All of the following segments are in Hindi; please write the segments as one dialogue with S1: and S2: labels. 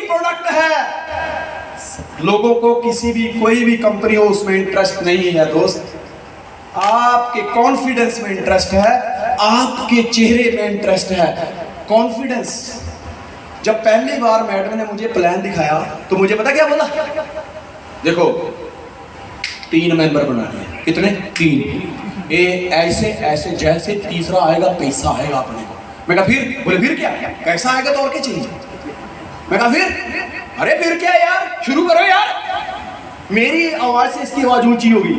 S1: प्रोडक्ट है, लोगों को किसी भी कोई भी कंपनी हो उसमें इंटरेस्ट नहीं है दोस्त, आपके कॉन्फिडेंस में इंटरेस्ट है, आपके चेहरे में इंटरेस्ट है। कॉन्फिडेंस। जब पहली बार मैडम ने मुझे प्लान दिखाया तो मुझे पता क्या बोला, देखो 3 मेंबर बनाने हैं। कितने? 3। ये ऐसे ऐसे जैसे तीसरा आएगा पैसा आएगा अपने को। मैं कहा फिर? बोले फिर क्या? पैसा आएगा तो और क्या चाहिए? मैं कहा फिर? अरे फिर क्या यार, शुरू करो यार। मेरी आवाज से इसकी आवाज ऊंची होगी।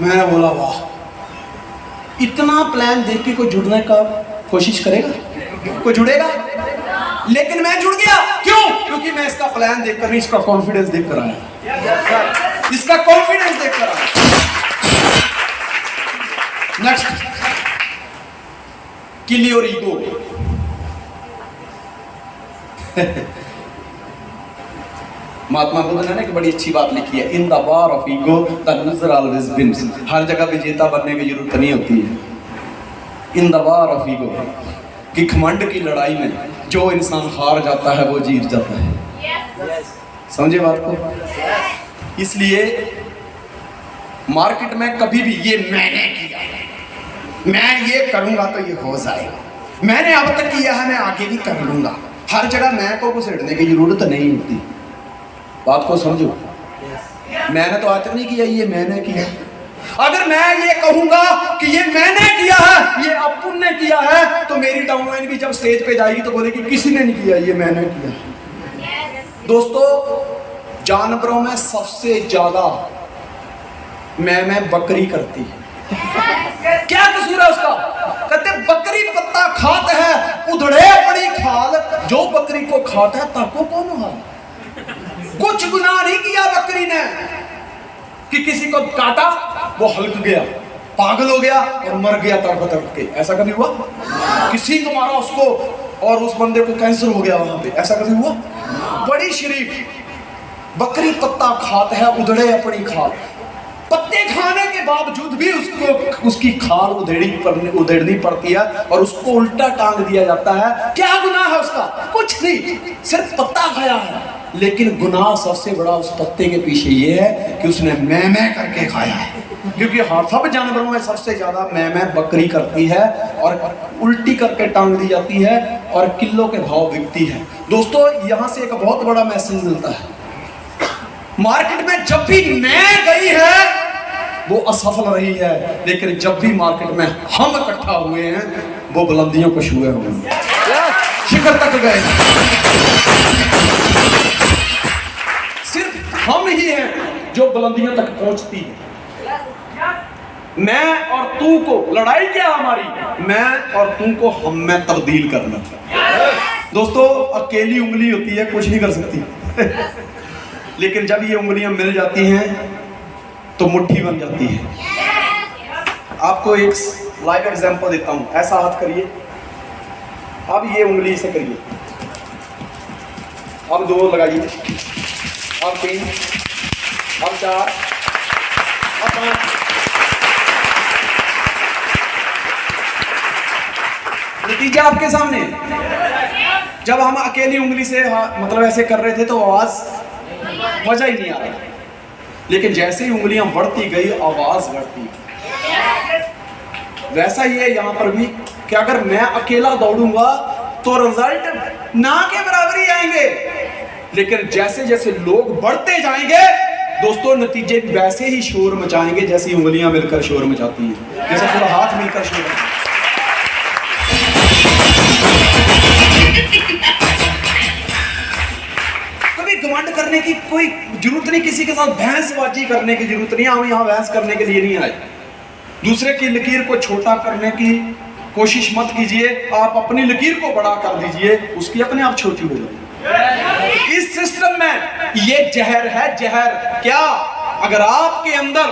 S1: मैंने बोला वाह, इतना प्लान देख के कोई जुड़ने का कोशिश करेगा? कोई जुड़ेगा? लेकिन मैं जुड़ गया। क्यों? क्योंकि मैं इसका प्लान देखकर नहीं, इसका कॉन्फिडेंस देखकर आया। इसका कॉन्फिडेंस देखकर आया। Next, kill your ego. Mahatma Buddha ने एक बड़ी अच्छी बात लिखी है, in the war of ego the loser always wins. हर जगह विजेता बनने की जरूरत नहीं होती है। In the war of ego, कि घमंड की लड़ाई में जो इंसान हार जाता है वो जीत जाता है। समझे बात को? इसलिए मार्केट में कभी भी ये मैंने किया, मैं ये करूंगा तो ये हो जाएगा, मैंने अब तक किया है मैं आगे भी कर लूंगा, हर जगह मैं को घुसेड़ने की जरूरत नहीं होती। बात को समझो। मैंने तो आज तक नहीं किया, ये मैंने किया। अगर मैं ये कहूंगा कि ये मैंने किया है, ये अपुन ने किया है, तो मेरी डाउनलाइन भी जब स्टेज पे जाएगी तो बोलेगी किसी ने नहीं किया, ये मैंने किया। दोस्तों, जानवरों में सबसे ज्यादा मैं बकरी करती है। क्या कसूर है उसका? कहते बकरी पत्ता खात है, उधड़े बड़ी खाल, जो बकरी को खाता है ताको कौन हाल। कुछ गुनाह नहीं किया बकरी ने कि किसी को काटा वो हल्क गया, पागल हो गया और मर गया तड़प तड़प के। ऐसा कभी हुआ? किसी को मारा उसको और उस बंदे को कैंसर हो गया वहां पे। ऐसा कभी हुआ? बड़ी शरीफ बकरी पत्ता खात है, उधड़े अपनी खाल। पत्ते खाने के बावजूद भी उसको उसकी खाल उधेड़नी पड़ती है और उसको उल्टा टांग दिया जाता है। क्या गुनाह है उसका? कुछ नहीं, सिर्फ पत्ता खाया है। लेकिन गुनाह सबसे बड़ा उस पत्ते के पीछे ये है कि उसने मैं करके खाया है। क्योंकि सब जानवरों में सबसे ज्यादा मैं बकरी करती है और उल्टी करके टांग दी जाती है और किलो के भाव बिकती है। दोस्तों, यहाँ से एक बहुत बड़ा मैसेज मिलता है। मार्केट में जब भी मैं गई है वो असफल रही है, लेकिन जब भी मार्केट में हम इकट्ठा हुए हैं वो बुलंदियों को छुए हुए हैं, शिखर तक गए। सिर्फ हम ही हैं जो बुलंदियों तक पहुंचती है। मैं और तू को लड़ाई क्या हमारी? मैं और तू को हम में तब्दील करना। दोस्तों, अकेली उंगली होती है, कुछ नहीं कर सकती। लेकिन जब ये उंगलियां मिल जाती हैं तो मुट्ठी बन जाती है। आपको एक लाइव एग्जांपल देता हूं। ऐसा हाथ करिए, अब ये उंगली से करिए, अब 2 लगाइए, अब 3, अब 4, अब 5। नतीजा आपके सामने। जब हम अकेली उंगली से मतलब ऐसे कर रहे थे तो आवाज मजा ही नहीं आ रहा, लेकिन जैसे ही उंगलियां बढ़ती गई आवाज बढ़ती। वैसा ही है यहाँ पर भी कि अगर मैं अकेला दौड़ूंगा तो रिजल्ट ना के बराबर ही आएंगे, लेकिन जैसे जैसे लोग बढ़ते जाएंगे दोस्तों, नतीजे वैसे ही शोर मचाएंगे जैसे उंगलियां मिलकर शोर मचाती है, जैसे पूरा हाथ मिलकर शोर। घमंड करने की कोई जरूरत नहीं, किसी के साथ बहसबाजी करने की जरूरत नहीं। हम यहाँ बहस करने के लिए नहीं आए। दूसरे की लकीर को छोटा करने की कोशिश मत कीजिए, आप अपनी लकीर को बड़ा कर दीजिए, उसकी अपने आप छोटी हो जाएगी। इस सिस्टम में ये जहर है, जहर। क्या? अगर आपके अंदर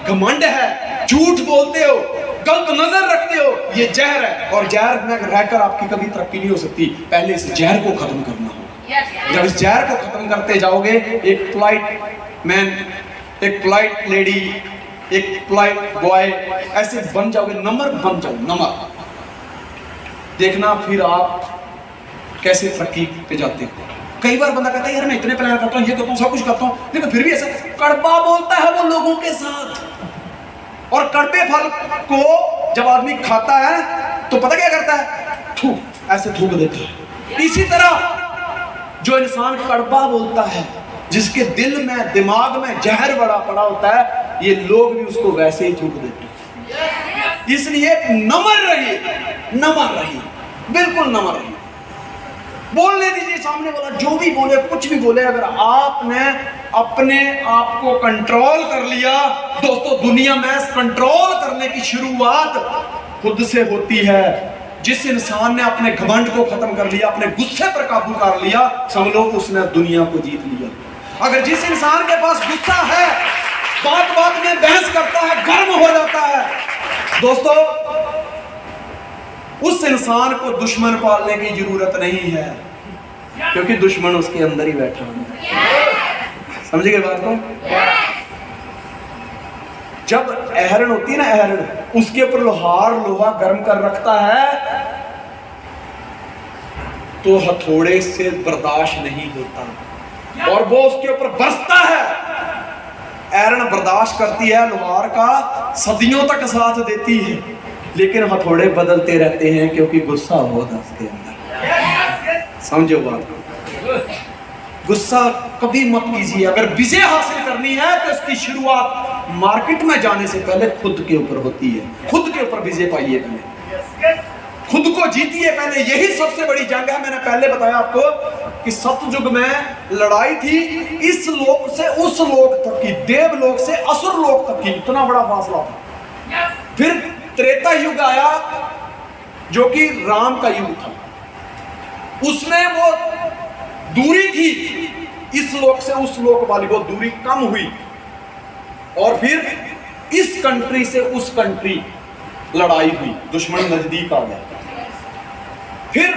S1: घमंड है, झूठ बोलते हो, गलत नजर रखते हो, ये जहर है और जहर में रहकर आपकी कभी तरक्की नहीं हो सकती। पहले इस जहर को खत्म करना हो। जब इस जहर को खत्म करते जाओगे, एक पोलाइट मैन, एक पोलाइट लेडी, एक पोलाइट बॉय, ऐसे बन जाओगे, नंबर बन जाओ, नंबर। देखना फिर आप कैसे तरक्की पे जाते हो। कई बार बंदा कहता है यार मैं इतने प्लान करता हूँ, ये करता हूँ, सब कुछ करता हूँ, लेकिन फिर भी ऐसा कड़वा बोलता है वो लोगों के साथ। और कड़वे फल को जब आदमी खाता है तो पता क्या करता है, थूक, ऐसे थूक देता है। इसी तरह जो इंसान कड़वा बोलता है, जिसके दिल में दिमाग में जहर बड़ा पड़ा होता है, ये लोग भी उसको वैसे ही थूक देते हैं। इसलिए नमर रहिए, नमर रहिए, बिल्कुल नमर रहिए। बोलने दीजिए सामने वाला जो भी बोले, कुछ भी बोले, अगर आपने अपने आप को कंट्रोल कर लिया, दोस्तों दुनिया में कंट्रोल करने की शुरुआत खुद से होती है। जिस इंसान ने अपने घमंड को खत्म कर लिया, अपने गुस्से पर काबू कर लिया, समझ लो उसने दुनिया को जीत लिया। अगर जिस इंसान के पास गुस्सा है, बात बात में बहस करता है, गर्म हो जाता है, दोस्तों उस इंसान को दुश्मन पालने की जरूरत नहीं है, क्योंकि दुश्मन उसके अंदर ही बैठा है। समझ गए बात को? जब अहरण होती है ना, अहरण, उसके ऊपर लोहा गर्म कर रखता है तो हथौड़े से बर्दाश्त नहीं होता और वो उसके ऊपर बरसता है। अहरण बर्दाश्त करती है, लोहार का सदियों तक साथ देती है, लेकिन हथौड़े बदलते रहते हैं क्योंकि गुस्सा बहुत है उसके अंदर। समझो बात को? गुस्सा कभी मत कीजिए। अगर विजय हासिल करनी है तो इसकी शुरुआत मार्केट में जाने से पहले खुद के ऊपर होती है। खुद के ऊपर विजय पाइए पहले, खुद को जीतिए पहले। यही सबसे बड़ी जंग है। मैंने पहले बताया आपको कि सतयुग में लड़ाई थी इस लोक से उस लोक तक की, देवलोक से असुर लोक तक की, इतना बड़ा फासला था। फिर त्रेता युग आया जो कि राम का युग था। उसमें वो दूरी थी इस लोक से उस लोक वाली, वो दूरी कम हुई और फिर इस कंट्री से उस कंट्री लड़ाई हुई, दुश्मन नजदीक आ गया। फिर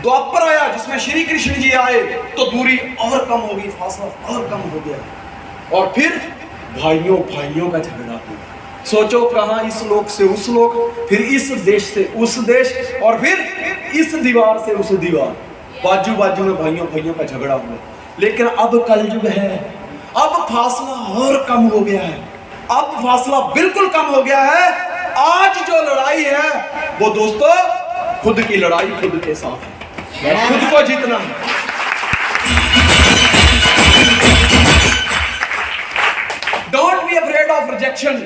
S1: द्वापर आया जिसमें श्री कृष्ण जी आए तो दूरी और कम हो गई, फासला और कम हो गया। और फिर भाइयों भाइयों का झगड़ा हुआ। सोचो कहां, इस लोक से उस लोक, फिर इस देश से उस देश, और फिर इस दीवार से उस दीवार, बाजू बाजू में भाइयों भाइयों का झगड़ा हुआ। लेकिन अब कलयुग है, अब फासला और कम हो गया है, अब फासला बिल्कुल कम हो गया है। आज जो लड़ाई है वो दोस्तों खुद की लड़ाई खुद के साथ है, खुद को जीतना है। Don't be afraid of rejection.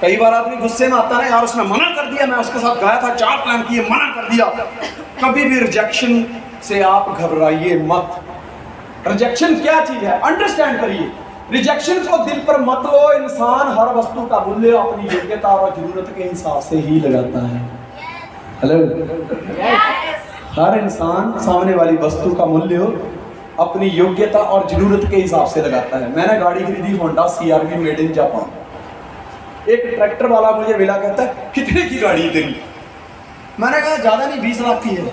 S1: कई बार आदमी गुस्से में आता है, यार उसने मना कर दिया, मैं उसके साथ गया था, 4 प्लान किए, मना कर दिया। कभी भी रिजेक्शन से आप घबराइए मत। रिजेक्शन क्या चीज है अंडरस्टैंड करिए। रिजेक्शन को दिल पर मत लो। इंसान हर वस्तु का मूल्य अपनी योग्यता और जरूरत के हिसाब से ही लगाता है। हेलो, हर इंसान सामने वाली वस्तु का मूल्य अपनी योग्यता और जरूरत के हिसाब से लगाता है। मैंने गाड़ी खरीदी Honda CR-V made in Japan. एक ट्रैक्टर वाला मुझे मिला, कहता है कितने की गाड़ी तेरी? मैंने कहा ज्यादा नहीं, 20 लाख की है।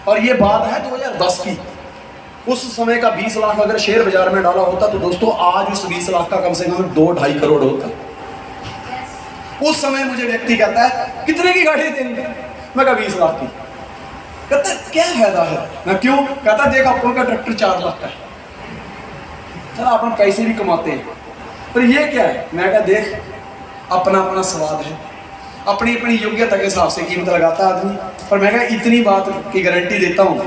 S1: और ये बात है 2010 की। उस समय का 20 लाख अगर शेयर बाजार में डाला होता तो दोस्तों आज उस 20 लाख का कम से कम 2-2.5 करोड़ होता। उस समय मुझे व्यक्ति कहता है कितने की गाड़ी देंगे? मैं कहा 20 लाख की। कहता क्या फायदा है? मैं क्यों? कहता देख अपन का ट्रैक्टर 4 लाख का है, चलो अपन पैसे भी कमाते हैं, पर ये क्या है? मैं कहा देख अपना अपना स्वाद है, अपनी अपनी योग्यता के हिसाब से कीमत लगाता है आदमी। पर मैं कहा इतनी बात की गारंटी देता हूँ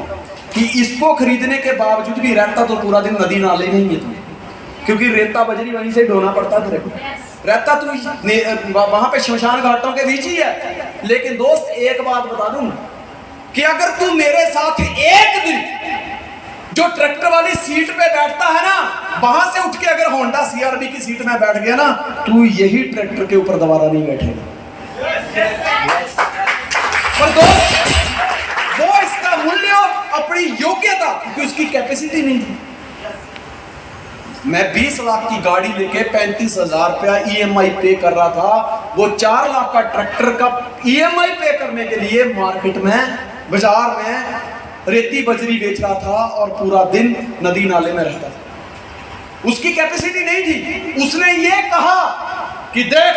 S1: कि इसको खरीदने के बावजूद भी रहता तो पूरा दिन नदी नाले में ही है तुम्हें, क्योंकि रेता बजरी वहीं से ढोना पड़ता तेरे को। रहता तो वहां पे शमशान घाटों के बीच ही है। लेकिन दोस्त एक बात बता दूं कि अगर तू मेरे साथ एक दिन जो ट्रैक्टर वाली सीट पे बैठता है ना, वहां से उठ के अगर होंडा CR-V की सीट में बैठ गया ना, तू यही ट्रैक्टर के ऊपर दोबारा नहीं बैठेगा। पर दोस्त वो इसका मूल्य अपनी योग्यता, क्योंकि उसकी कैपेसिटी नहीं थी। मैं 20 लाख की गाड़ी लेके 35,000 रुपया EMI पे कर रहा था। वो 4 लाख का ट्रैक्टर का EMI पे करने के लिए मार्केट में, बाजार में रेती बजरी बेच रहा था और पूरा दिन नदी नाले में रहता था। उसकी कैपेसिटी नहीं थी। उसने ये कहा कि देख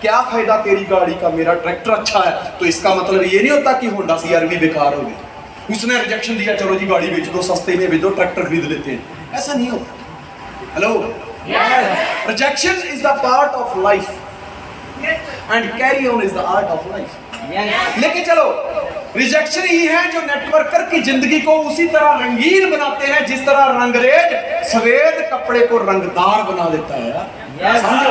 S1: क्या फायदा तेरी गाड़ी का, मेरा ट्रैक्टर अच्छा है। तो इसका मतलब ये नहीं होता कि होंडा CR-V बेकार हो गई। उसने रिजेक्शन दिया, चलो जी गाड़ी बेच दो, सस्ते में बेच दो, ट्रैक्टर खरीद लेते हैं, ऐसा नहीं होता। Hello, rejection is the part of life and carry on is the art of life. लेकिन चलो, रिजेक्शन ही है जो नेटवर्कर की जिंदगी को उसी तरह रंगीन बनाते हैं जिस तरह रंगरेज सफेद कपड़े को रंगदार बना देता है यार। समझो,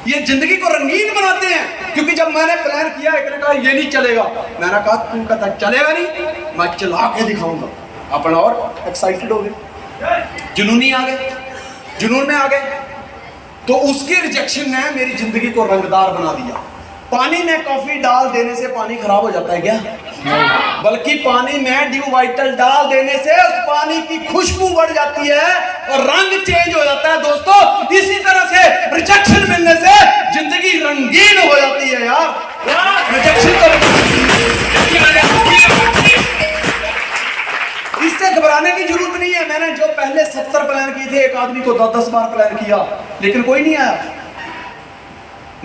S1: ये जिंदगी को रंगीन बनाते हैं। क्योंकि जब मैंने प्लान किया, एक ने कहा ये नहीं चलेगा, मैंने कहा तुम कहता चलेगा नहीं, मैं चला के दिखाऊंगा। अपन और एक्साइटेड हो गए, जुनूनी आ गए, जुनून में आ गए। तो उसकी रिजेक्शन ने मेरी जिंदगी को रंगदार बना दिया। पानी में कॉफी डाल देने से पानी खराब हो जाता है क्या? बल्कि पानी में ड्यू वाइटल डाल देने से उस पानी की खुशबू बढ़ जाती है और रंग चेंज हो जाता है। दोस्तों, इसी तरह से रिजेक्शन मिलने से जिंदगी रंगीन हो जाती है यार। रिजेक्शन तो इससे घबराने की जरूरत नहीं है। मैंने जो पहले 70 प्लान किए थे, एक आदमी को 10 बार प्लान किया, लेकिन कोई नहीं आया।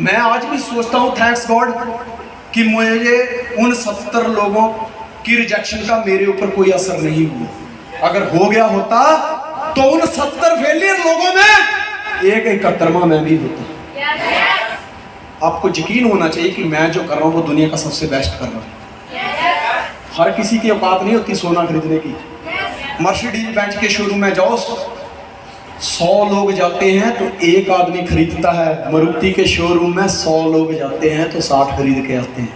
S1: मैं आज भी सोचता हूं थैंक्स गॉड कि मुझे उन 70 लोगों की रिजेक्शन का मेरे ऊपर कोई असर नहीं हुआ। अगर हो गया होता तो उन 70 फेलियर लोगों में एक 71वां मैं भी होता। आपको यकीन होना चाहिए कि मैं जो कर रहा हूं वो दुनिया का सबसे बेस्ट कर रहा हूं। हर किसी की औकात नहीं होती सोना खरीदने की। मर्सिडीज बेंज के शोरूम में जाओ, 100 लोग जाते हैं तो एक आदमी खरीदता है। मारुति के शोरूम में 100 लोग जाते हैं तो 60 खरीद के आते हैं।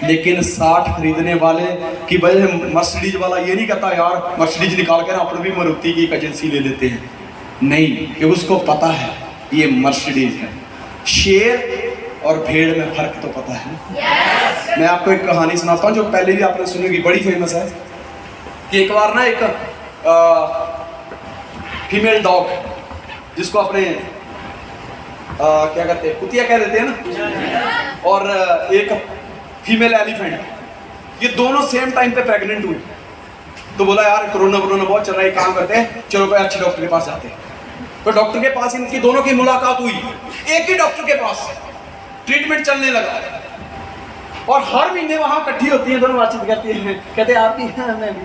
S1: लेकिन 60 खरीदने वाले की वजह मर्सिडीज वाला ये नहीं कहता यार मर्सिडीज निकाल कर अपने भी मारुति की एक एजेंसी ले लेते हैं। नहीं, कि उसको पता है ये मर्सिडीज है। शेर और भेड़ में फर्क तो पता है। मैं आपको एक कहानी सुनाता हूँ जो पहले भी आपने सुनी होगी, बड़ी फेमस है। कि एक बार ना एक फीमेल डॉग, जिसको अपने क्या कहते हैं, कुतिया कह देते हैं ना, और एक फीमेल एलिफेंट, ये दोनों सेम टाइम पे प्रेग्नेंट हुई। तो बोला यार कोरोना बहुत चल रहा है, काम करते हैं, चलो कोई अच्छे डॉक्टर के पास जाते हैं। तो डॉक्टर के पास इनकी दोनों की मुलाकात हुई, एक ही डॉक्टर के पास ट्रीटमेंट चलने लगा। और हर महीने वहां इकट्ठी होती हैं, दोनों बातचीत करती हैं, कहते आप भी हैं, मैं भी।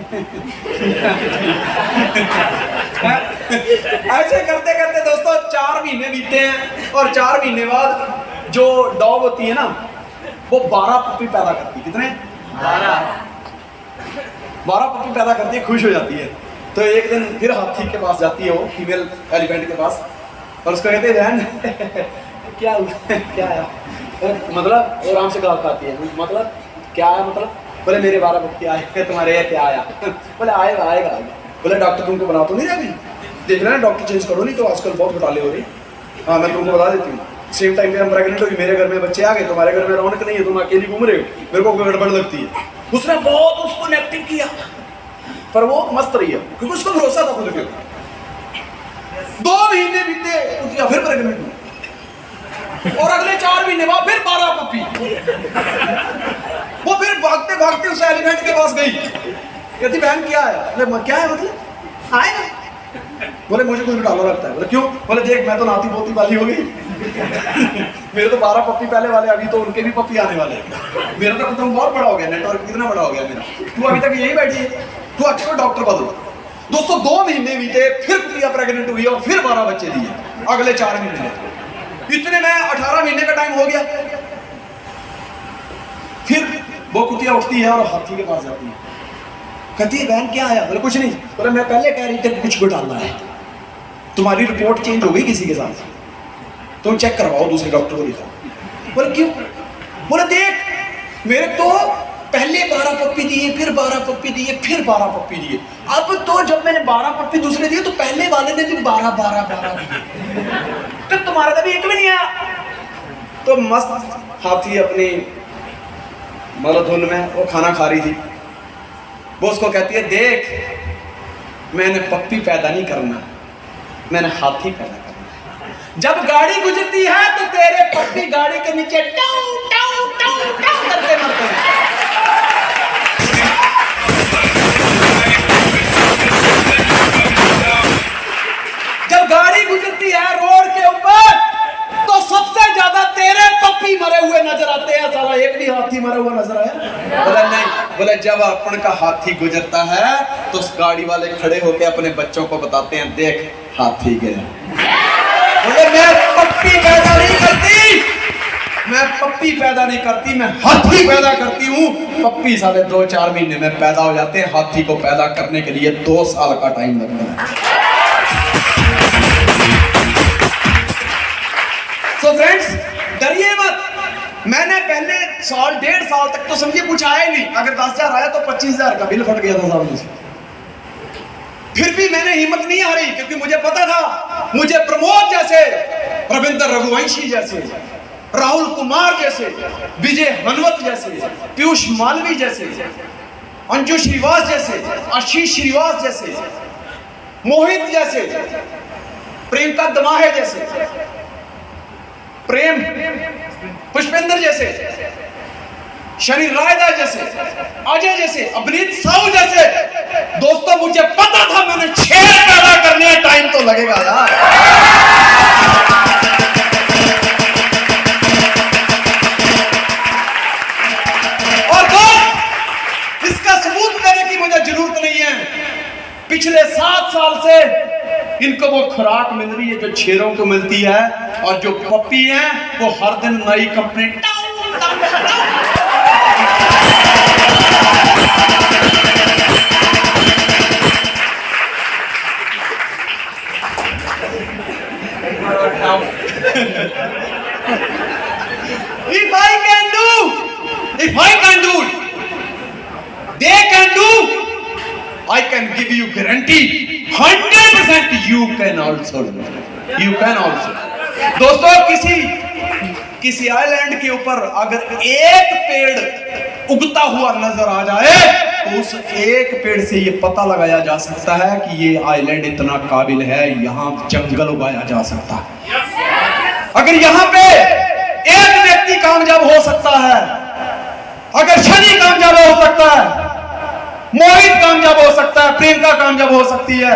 S1: ऐसे करते करते दोस्तों 4 महीने बीते हैं, और 4 महीने बाद जो डॉग होती है ना, वो 12 पप्पी पैदा करती है। कितने? 12 पप्पी पैदा करती है, खुश हो जाती है। तो एक दिन फिर हाथी के पास जाती है, वो फीमेल एलिफेंट के पास, और उसको कहते हैं बहन क्या क्या है, मतलब आराम से खाती है, मतलब क्या है, मतलब बोले मेरे 12 पप्पी आए, तुम्हारे क्या आया? बोले आएगा आएगा। बोले डॉक्टर तुमको बना तो नहीं रहा, देख रहे ना, डॉक्टर चेंज करो, नहीं तो आजकल बहुत घोटाले हो रही। हाँ, मैं तुमको बता देती हूँ, सेम टाइम पे हम प्रेग्नेंट होगी, मेरे घर में बच्चे आ गए, तुम्हारे घर में रौनक नहीं है, तुम अकेली घूम रहे हो, मेरे को गड़बड़ लगती है। उसने बहुत उसको नेगेटिव किया, पर वो मस्त रही है क्योंकि उसको भरोसा था खुद के ऊपर। 2 महीने बीते, फिर प्रेग्नेंट हुई, और अगले 4 महीने बाद फिर 12 पप्पी। वो फिर भागते भागते उस एलिफेंट के पास गई, कहती बहन क्या है? क्या है मतलब आएगा? बोले मुझे कुछ घोटाला लगता है। बोले क्यों? बोले देख मैं तो नाती पोती वाली हो गई। मेरे तो 12 पप्पी पहले वाले, अभी तो उनके भी पप्पी आने वाले हैं। मेरा तो कुछ बहुत बड़ा हो गया, नेटवर्क कितना बड़ा हो गया मेरा। तू अभी तक यही बैठी है, तू अच्छा डॉक्टर बदलो। दोस्तों 2 महीने बीते, फिर कुतिया प्रेग्नेंट हुई और फिर 12 बच्चे दिए अगले 4 महीने। इतने में 18 महीने का टाइम हो गया। फिर वो कुतिया उठती है और हाथी के पास जाती है, कहती है बहन क्या आया? बोले कुछ नहीं। बोले मैं पहले कह रही थी कुछ घोटाला है, तुम्हारी रिपोर्ट चेंज हो गई किसी के साथ, तुम चेक करवाओ, दूसरे डॉक्टर को दिखाओ। बोले क्यों? बोले देख मेरे तो पहले 12 पप्पी दिए, फिर 12 पप्पी दिए, फिर 12 पप्पी दिए, अब तो जब मैंने 12 पप्पी दूसरे दिए तो पहले वाले ने भी 12 दिए, तो तुम्हारा तो भी एक भी नहीं आया। तो मस्त हाथी अपनी मतलब धुन में वो खाना खा रही थी, वो उसको कहती है देख मैंने पप्पी पैदा नहीं करना, मैंने हाथी पैदा करना। जब गाड़ी गुजरती है तो तेरे पप्पी गाड़ी के नीचे टाउ टाउ टाउ टाउ करते मरते हैं। जब गाड़ी गुजरती है रोड के ऊपर तो सबसे ज्यादा तेरे पप्पी मरे हुए नजर आते हैं। साला एक भी हाथी मरा हुआ नजर आया? बोला नहीं। बोला जब अपन का हाथी गुजरता है तो उस गाड़ी वाले खड़े होके अपने बच्चों को बताते हैं, देख हाथी गया। बोले मैं पप्पी पैदा नहीं करती, मैं पप्पी पैदा नहीं करती, मैं हाथी पैदा करती हूँ। पप्पी साले 2-4 महीने में पैदा हो जाते हैं, हाथी को पैदा करने के लिए 2 साल का टाइम लगता है। तो फ्रेंड्स डरिए मत। मैंने पहले 1.5 साल तक तो समझिए कुछ आया ही नहीं। अगर 10,000 आया तो 25,000 का बिल फट गया था सामने से। फिर भी मैंने हिम्मत नहीं हारी, क्योंकि मुझे पता था मुझे प्रमोद जैसे, रविंद्र रघुवंशी जैसे, राहुल कुमार जैसे, विजय हनवत जैसे, पीयूष मालवी जैसे, अंजू श्रीवास जैसे, आशीष श्रीवास जैसे, मोहित जैसे, प्रियंका दमाहे जैसे, प्रेम पुष्पेंद्र जैसे, शनि रायदा जैसे, अजय जैसे, अभिनीत साहू जैसे दोस्तों मुझे पता था मैंने 6 पैदा करने में टाइम तो लगेगा यार। और दोस्त इसका सबूत देने की मुझे जरूरत नहीं है। पिछले 7 साल से इनको वो खुराक मिल रही है जो शेरों को मिलती है, और जो पप्पी है वो हर दिन नई company. If I can do it, they can do. I can give you guarantee 100% you can also. You can also. दोस्तों किसी आइलैंड के ऊपर अगर एक पेड़ उगता हुआ नजर आ जाए तो उस एक पेड़ से ये पता लगाया जा सकता है कि ये आइलैंड इतना काबिल है, यहाँ जंगल उगाया जा सकता है। अगर यहाँ पे एक व्यक्ति कामयाब हो सकता है, अगर शनि कामयाब हो सकता है, मोहित कामयाब हो सकता है, प्रियंका कामयाब हो सकती है,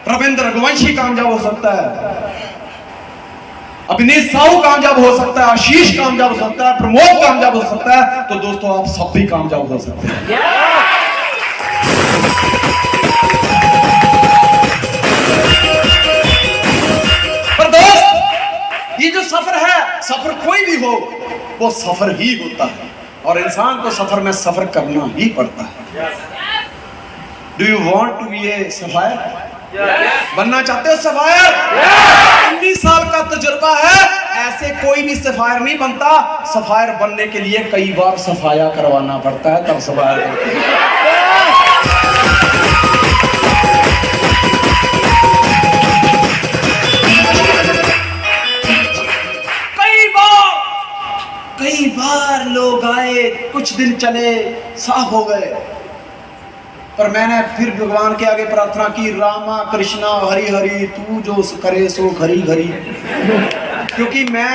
S1: रविंद्र रघुवंशी कामयाब हो सकता है, अभिनीत साहू कामयाब हो सकता है, आशीष कामयाब हो सकता है, प्रमोद कामयाब हो सकता है, तो दोस्तों आप सब भी कामयाब हो सकते हैं। पर दोस्त ये जो सफर है, सफर कोई भी हो वो सफर ही होता है, और इंसान को सफर में सफर करना ही पड़ता है। Do you want to be a sapphire? बनना चाहते हो सफायर? 19 साल का तजुर्बा है, ऐसे कोई भी सफायर नहीं बनता। सफायर बनने के लिए कई बार सफाया करवाना पड़ता है, तब सफायर बनते हैं। कई बार लोग आए, कुछ दिन चले, साफ हो गए, पर मैंने फिर भगवान के आगे प्रार्थना की, रामा कृष्णा हरि हरि तू जो करे सो घरी घरी। क्योंकि मैं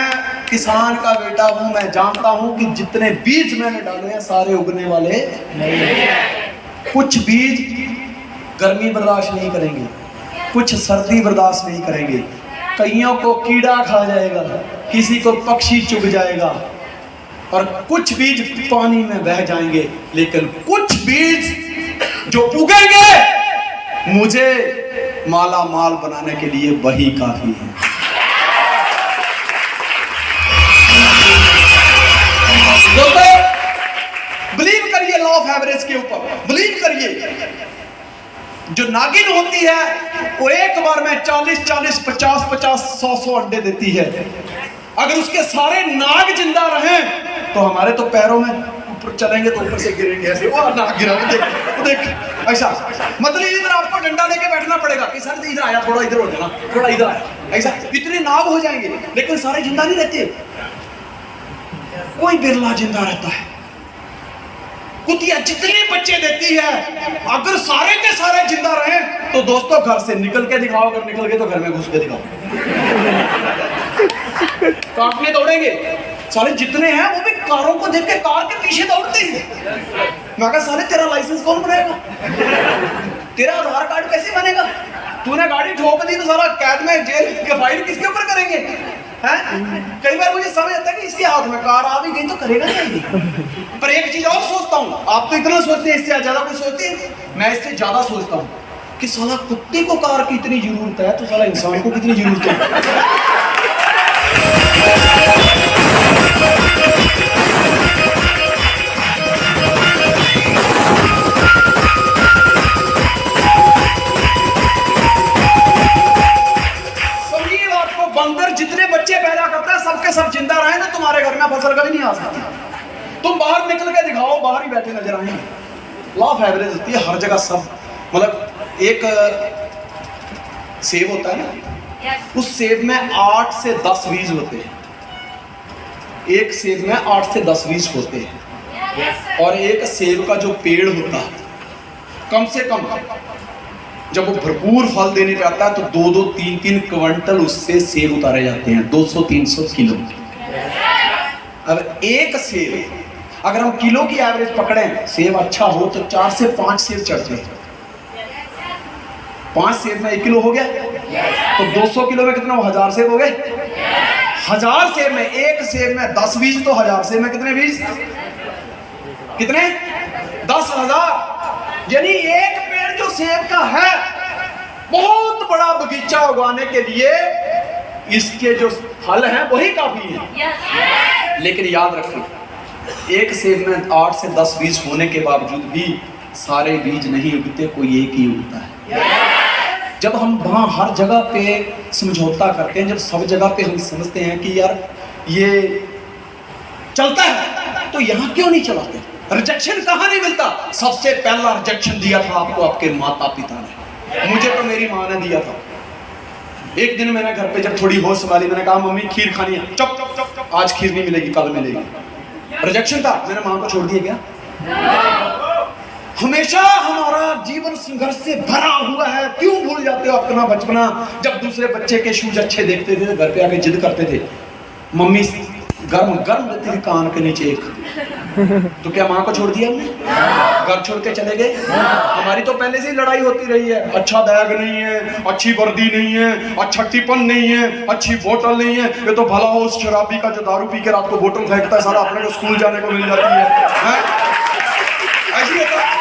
S1: किसान का बेटा हूं, मैं जानता हूं कि जितने बीज मैंने डाले हैं सारे उगने वाले नहीं हैं। कुछ बीज गर्मी बर्दाश्त नहीं करेंगे, कुछ सर्दी बर्दाश्त नहीं करेंगे, कईयों को कीड़ा खा जाएगा, किसी को पक्षी चुग जाएगा, और कुछ बीज पानी में बह जाएंगे, लेकिन कुछ बीज जो उगेंगे मुझे माला माल बनाने के लिए वही काफी है। दोस्तों बिलीव करिए लॉ ऑफ एवरेज के ऊपर, बिलीव करिए। जो नागिन होती है वो एक बार में 40-40, 50-50, 100-100 अंडे देती है। अगर उसके सारे नाग जिंदा रहें तो हमारे तो पैरों में ऊपर चलेंगे तो ऊपर से गिरेंगे, ऐसे वो नाग गिरा, वो देख ऐसा। मतलब इधर आपको डंडा लेके बैठना पड़ेगा कि सर इधर आया, थोड़ा इधर हो जाना, थोड़ा इधर आया, ऐसा। इतने नाग हो जाएंगे, लेकिन सारे जिंदा नहीं रहते, कोई बिरला जिंदा रहता है। कुतिया जितने बच्चे देती है, अगर सारे के सारे जिंदा रहे तो दोस्तों घर से निकल के दिखाओ, अगर निकल गए तो घर में घुस के दिखाओ। काटने दौड़ेंगे साले जितने हैं, वो भी कारों को देख के कार के पीछे दौड़ते हैं। मैं कहा साले तेरा लाइसेंस कौन बनाएगा, तेरा आधार कार्ड कैसे बनेगा, तूने गाड़ी ठोक दी तो सारा कैद में जेल के फाइल किसके ऊपर करेंगे हैं? कई बार मुझे समझ आता है कि इसके हाथ में कार आ भी गई तो करेगा क्या? पर एक चीज और सोचता हूँ, आप तो इतना सोचते हैं, इससे ज्यादा कोई सोचते हैं? मैं इससे ज्यादा सोचता हूँ कि साला कुत्ते को कार की इतनी जरूरत है तो साला इंसान को कितनी जरूरत है। बंदर जितने बच्चे पैदा करता है सबके सब जिंदा रहे ना, तुम्हारे घर में फसल कभी नहीं आ सकती। तुम बाहर निकल के दिखाओ, बाहर ही बैठे नजर आएंगे। लॉ ऑफ एवरेज होती है हर जगह सब, मतलब एक सेब होता है ना, उस सेब में 8 से 10 बीज होते हैं। एक सेब में 8 से 10 बीज होते हैं। और एक सेब का जो पेड़ होता है, कम से कम जब वो भरपूर फल देने जाता है तो 2-2, 3-3 क्विंटल उससे सेब उतारे जाते हैं, 200-300 किलो। अब एक सेब अगर हम किलो की एवरेज पकड़ें, सेब अच्छा हो तो 4 से 5 सेब चढ़ते हैं। 5 सेब में 1 किलो हो गया, तो 200 किलो में कितना? 1000 सेब हो गए। 1000 सेब में, एक सेब में 10 बीज, तो 1000 सेब में कितने बीज? कितने? 10,000। यानी एक पेड़ जो सेब का है, बहुत बड़ा बगीचा उगाने के लिए इसके जो फल हैं वही काफी है। लेकिन याद रखो, एक सेब में 8 से 10 बीज होने के बावजूद भी सारे बीज नहीं उगते, कोई एक ही उगता है। जब हम वहाँ हर जगह पे समझौता करते हैं, जब सब जगह पे हम समझते हैं कि यार ये चलता है, तो यहाँ क्यों नहीं चलाते? रिजेक्शन कहाँ नहीं मिलता? सबसे पहला रिजेक्शन दिया था आपको आपके माता पिता ने। मुझे तो मेरी माँ ने दिया था। एक दिन मैंने घर पे जब थोड़ी होश संभाली, मैंने कहा मम्मी खीर खानी है। चुप चुप चुप चुप, आज खीर नहीं मिलेगी, कल मिलेगी। रिजेक्शन था, मैंने माँ को छोड़ दिया क्या? हमेशा हमारा जीवन संघर्ष से भरा हुआ है। क्यों भूल जाते हो अपना बचपना, जब दूसरे बच्चे के शूज अच्छे देखते थे, घर पे आके जिद करते थे, मम्मी गरम गरम देती थी कान के नीचे एक, तो क्या माँ को छोड़ दिया हमने? घर छोड़ के चले गए? हमारी तो पहले से ही लड़ाई होती रही है। अच्छा बैग नहीं है, अच्छी वर्दी नहीं है, अच्छा टिफिन नहीं है, अच्छी बोतल नहीं है। ये तो भला हो उस शराबी का जो दारू पी के रात को बोतल फेंकता है, साला अपने को स्कूल जाने को मिल जाती है। ऐसी होता है।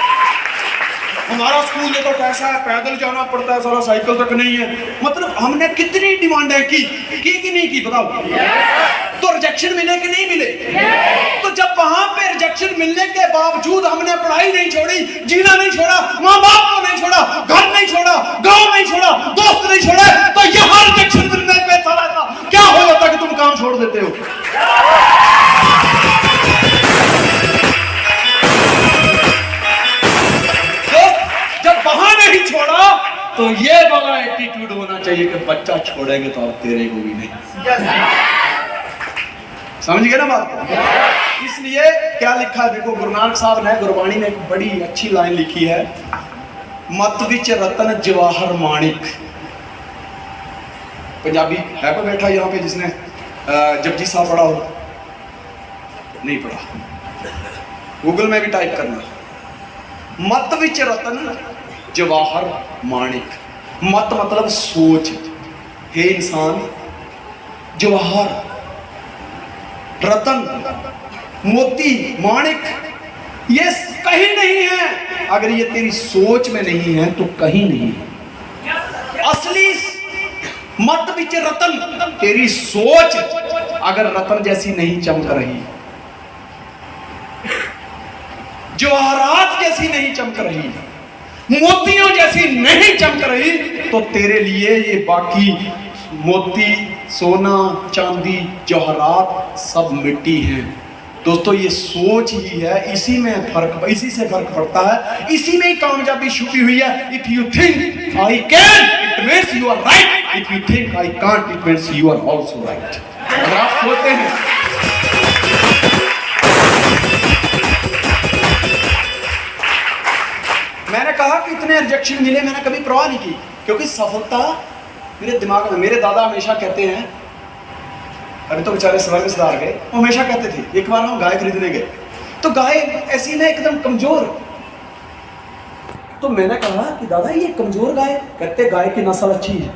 S1: हमारा स्कूल जो तो कैसा है, पैदल जाना पड़ता है, सारा साइकिल तक नहीं है। मतलब हमने कितनी डिमांडें की कि नहीं की, बताओ? तो रिजेक्शन मिले कि नहीं मिले? तो जब वहां पे रिजेक्शन मिलने के बावजूद हमने पढ़ाई नहीं छोड़ी, जीना नहीं छोड़ा, माँ बाप को नहीं छोड़ा, घर नहीं छोड़ा, गांव नहीं छोड़ा, दोस्त नहीं छोड़े, तो यहाँ रिजेक्शन मिलने पे साला क्या हो जाता कि तुम काम छोड़ देते हो? जब वहां नहीं छोड़ा तो ये वाला एटीट्यूड होना चाहिए कि बच्चा छोड़ेंगे तो अब तेरे को भी नहीं। समझ गए ना बात? इसलिए क्या लिखा है देखो, गुरु नानक साहब ने गुरबाणी में एक बड़ी अच्छी लाइन लिखी है, मत विच रतन जवाहर माणिक। पंजाबी है कोई बैठा यहाँ पे जिसने जपजी साहब पढ़ा हो? नहीं पढ़ा? गूगल में भी टाइप करना, मत विच रतन जवाहर माणिक। मत मतलब सोच। हे इंसान, जवाहर, रतन, मोती, माणिक ये कहीं नहीं है। अगर ये तेरी सोच में नहीं है तो कहीं नहीं है। असली मत विच रतन, तेरी सोच अगर रतन जैसी नहीं चमक रही, जवाहरात जैसी नहीं चमक रही, मोतियों जैसी नहीं चमक रही, तो तेरे लिए ये बाकी मोती, सोना, चांदी, जवाहरात सब मिट्टी हैं। दोस्तों ये सोच ही है, इसी में फर्क, इसी से फर्क पड़ता है, इसी में ही कामयाबी छुपी हुई है। If you think I can, it means you are right. If you think I can't, it means you are also right. अगर आप सोचते हैं मैंने कहा कि इतने रिजेक्शन मिले, मैंने कभी परवाह नहीं की, क्योंकि सफलता मेरे दिमाग में। मेरे दादा हमेशा कहते हैं, अभी तो बेचारे स्वर्ग से आ गए, वो हमेशा कहते थे, एक बार हम गाय खरीदने गए तो गाय ऐसी ना एकदम कमजोर, तो मैंने कहा कि दादा ये कमजोर गाय? कहते गाय की नस्ल अच्छी है,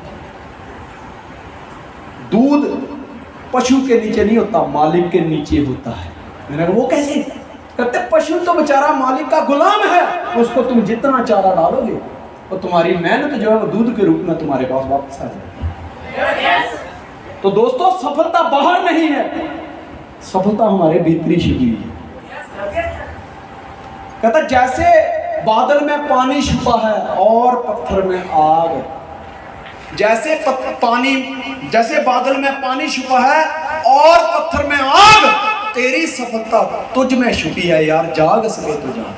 S1: दूध पशु के नीचे नहीं होता, मालिक के नीचे होता है। मैंने कहा वो कैसे? कहते पशु तो बेचारा मालिक का गुलाम है, उसको तुम जितना चारा डालोगे तो तुम्हारी मेहनत जो है वो दूध के रूप में तुम्हारे पास वापस आ जाएगी। तो दोस्तों, सफलता बाहर नहीं है, सफलता हमारे भीतरी छिपी है। कहता जैसे बादल में पानी छुपा है और पत्थर में आग, जैसे बादल में पानी छुपा है और पत्थर में आग, तेरी सफलता तुझ में छुपी है यार, जाग सके तो जाग।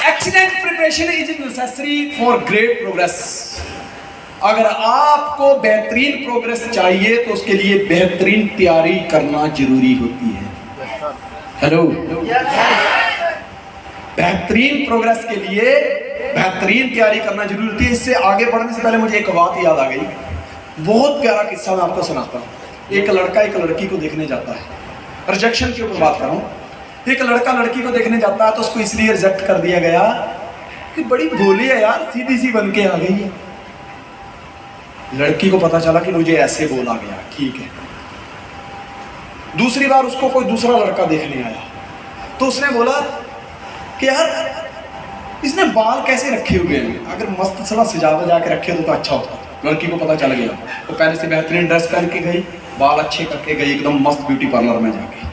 S1: Excellent preparation is necessary for great progress. अगर आपको बेहतरीन प्रोग्रेस चाहिए तो उसके लिए बेहतरीन तैयारी करना जरूरी होती है। हेलो, बेहतरीन प्रोग्रेस के लिए बेहतरीन तैयारी करना जरूरी होती है। इससे आगे बढ़ने से पहले मुझे एक बात याद आ गई, बहुत प्यारा किस्सा मैं आपको सुनाता हूँ। एक लड़का एक लड़की को देखने जाता है, रिजेक्शन के ऊपर बात कर रहा हूँ। एक लड़का लड़की को देखने जाता है तो उसको इसलिए रिजेक्ट कर दिया गया कि बड़ी भोली है यार, सीधी सी बन के आ गई है। लड़की को पता चला कि मुझे ऐसे बोला गया, ठीक है। दूसरी बार उसको कोई दूसरा लड़का देखने आया तो उसने बोला कि यार इसने बाल कैसे रखे हुए हैं, अगर मस्त सला सजा बजा के रखे तो अच्छा होता। लड़की को पता चल गया, तो पहले से बेहतरीन ड्रेस पहन के गई, बाल अच्छे करके गई, एकदम मस्त ब्यूटी पार्लर में जाके।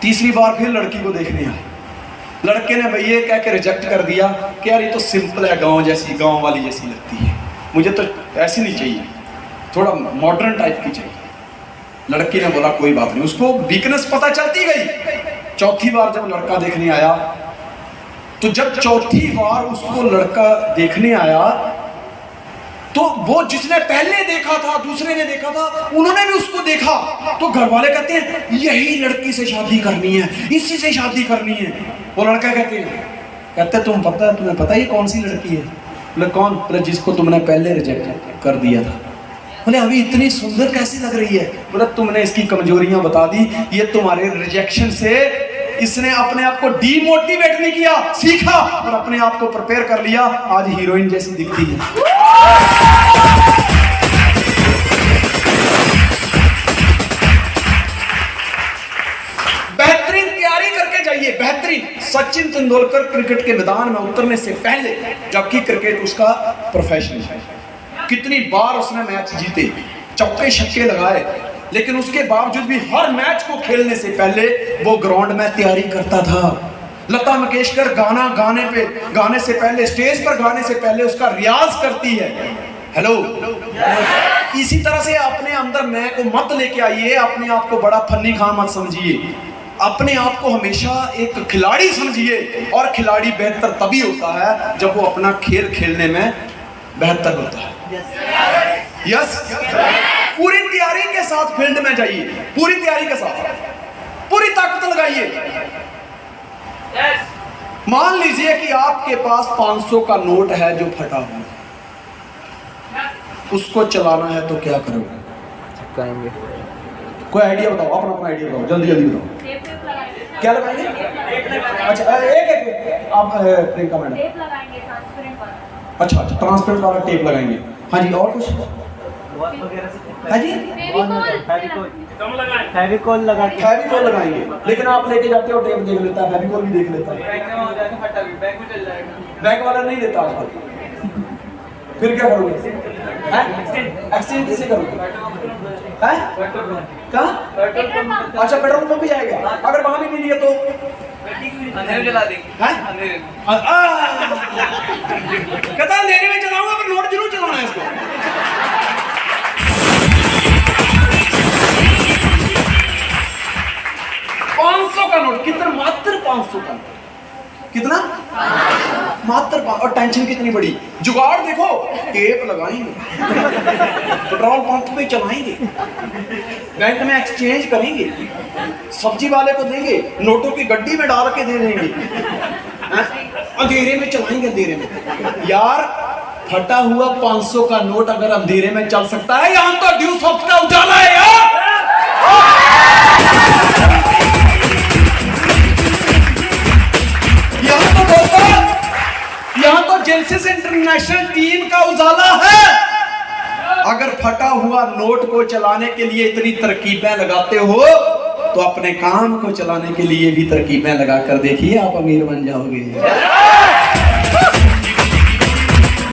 S1: तीसरी बार फिर लड़की को देखने आए, लड़के ने भैया कह के रिजेक्ट कर दिया कि यार ये तो सिंपल है, गाँव वाली जैसी लगती है, मुझे तो ऐसी नहीं चाहिए, थोड़ा मॉडर्न टाइप की चाहिए। लड़की ने बोला कोई बात नहीं, उसको वीकनेस पता चलती गई। चौथी बार जब लड़का देखने आया तो जब चौथी बार उसको लड़का देखने आया तो वो जिसने पहले देखा था, दूसरे ने देखा था, उन्होंने भी उसको देखा। तो घर वाले कहते हैं यही लड़की से शादी करनी है, इसी से शादी करनी है। वो लड़का कहते तुम्हें पता ये कौन सी लड़की है? बोले कौन? बोले जिसको तुमने पहले रिजेक्ट कर दिया था। बोले अभी इतनी सुंदर कैसी लग रही है? बोले तुमने इसकी कमजोरियां बता दी, ये तुम्हारे रिजेक्शन से इसने अपने आप को डीमोटिवेट नहीं किया, सीखा और अपने आप को प्रिपेयर कर लिया, आज हीरोइन जैसी दिखती है। बेहतरीन तैयारी करके जाइए, बेहतरीन। सचिन तेंदुलकर क्रिकेट के मैदान में उतरने से पहले, जबकि क्रिकेट उसका प्रोफेशन है, कितनी बार उसने मैच जीते, चौके छक्के लगाए, लेकिन उसके बावजूद भी हर मैच को खेलने से पहले वो ग्राउंड में तैयारी करता था। लता मंगेशकर गाने से पहले, स्टेज पर गाने से पहले उसका रियाज करती है। हेलो, इसी तरह से अपने अंदर मैं को मत लेके आइए, अपने आप को बड़ा फन्नी खां मत समझिए, अपने आप को हमेशा एक खिलाड़ी समझिए। और खिलाड़ी बेहतर तभी होता है जब वो अपना खेल खेलने में बेहतर होता है। यस, पूरी तैयारी के साथ फील्ड में जाइए, पूरी तैयारी के साथ, पूरी ताकत लगाइए। मान लीजिए कि आपके पास 500 का नोट है जो फटा हुआ, उसको चलाना है तो क्या करोगे?
S2: चिपकाएंगे।
S1: कोई आइडिया बताओ, अपना आइडिया बताओ, जल्दी बताओ। क्या लगाएंगे? अच्छा, एक आप प्रियंका मैडम। अच्छा, ट्रांसपेरेंट वाला टेप लगाएंगे। हाँ जी, और कुछ? हाँ जी,
S2: फेविकोल
S1: लगाएंगे। लेकिन आप लेके जाते हो टेप देख लेता है, फेविकोल भी देख लेता है, बैंक वाला नहीं देता आजकल। फिर क्या करोगे? एक्सचेंज किसे करोगे? कहाँ? अच्छा, पेट्रोल पंप भी जाएगा। अगर वहां भी नहीं लिया तो
S2: जला देंगे।
S1: कहता अंधेरे में चलाऊंगा पर नोट जरूर चलाना है इसको। 500 का नोट, कितना? मात्र 500 का। कितना? मात्र और टेंशन कितनी बड़ी। जुगाड़ देखो, टेप लगाएंगे, पेट्रोल पंप पे चलाएंगे, बैंक में एक्सचेंज करेंगे, सब्जी वाले को देंगे, नोटों की गड्डी में डाल के दे देंगे, अंधेरे में चलाएंगे। अंधेरे में यार, फटा हुआ 500 का नोट अगर अंधेरे में चल सकता है, यहां तो ड्यू सॉफ्ट का उजाला है यार। यहाँ तो जेनेसिस इंटरनेशनल टीम का उजाला है। अगर फटा हुआ अलावा नोट को चलाने के लिए इतनी तरकीबें लगाते हो, तो अपने काम को चलाने के लिए भी तरकीबें लगा कर देखिए, आप अमीर बन जाओगे।